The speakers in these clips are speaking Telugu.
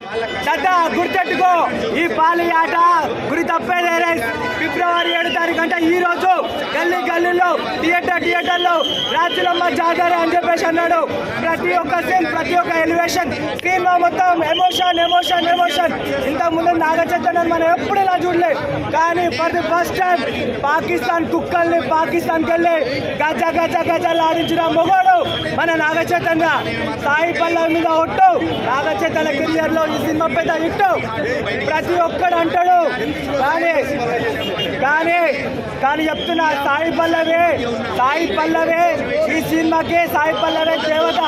దత్త గుర్తెట్టుకో, ఈ పాలి ఆట గురి తప్పేదే. ఫిబ్రవరి 7 తారీఖు అంటే ఈ రోజు గల్లీలో థియేటర్లో రాత్రులమ్మ జాతర అని చెప్పేసి అన్నాడు. ప్రతి ఒక్క సీన్, ప్రతి ఒక్క ఎలివేషన్ స్క్రీన్ లో మొత్తం ఎమోషన్. ఇంతకు ముందు నాగచైతన్య మనం ఎప్పుడు ఇలా చూడలే, కానీ for the first time Pakistan కుక్కల్ని పాకిస్తాన్కి వెళ్ళి గజ ఆడించిన మొగోడు మన నాగచైతన్య. సాయి పల్లవి మీద ఒట్టు, నాగచైతన్య కెరియర్ లో ఈ సినిమా పెద్ద హిట్ ప్రతి ఒక్కడు అంటాడు. కానీ చెప్తున్నా, సాయి పల్లవి ఈ సినిమాకి సాయి పల్లవి దేవత.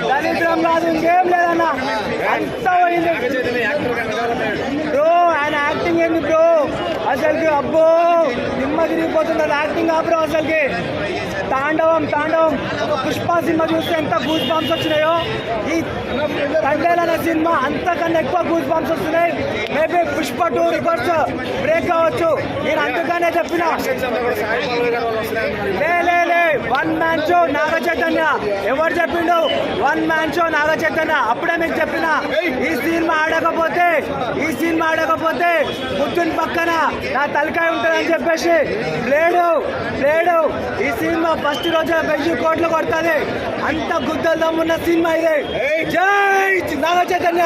దరిద్రం కాదు, ఇంకేం లేదన్నా, అంత పోయింది బ్రో. ఆయన యాక్టింగ్ ఏంది బ్రో అసలుకి, అబ్బో నిమ్మ తిరిగిపోతుంది యాక్టింగ్. బ్రో అసలుకి తాండవం. ఒక పుష్ప సినిమా చూస్తే ఎంత గూస్ బాంబ్స్ వచ్చినాయో, ఈ తండ్రి సినిమా అంతకన్నా ఎక్కువ గూస్ బాంబ్స్ వస్తున్నాయి. మేబీ పుష్ప 2 రికార్డ్స్ బ్రేక్ అవ్వచ్చు. నేను అందుకనే చెప్పిన, లే 1 man షో నాగచైతన్య. ఎవరు చెప్పిండు 1 man షో నాగచైతన్య? అప్పుడే మీకు చెప్పిన, ఈ సినిమా ఆడకపోతే బుద్ధుని పక్కన నా తలకాయ ఉంటుందని చెప్పేసి లేడు. ఈ సినిమా ఫస్ట్ రోజు 1000 కోట్లు కొడుతుంది. అంత గుద్దలు దమ్మున్న సినిమా ఇదే. జై నాగచైతన్య.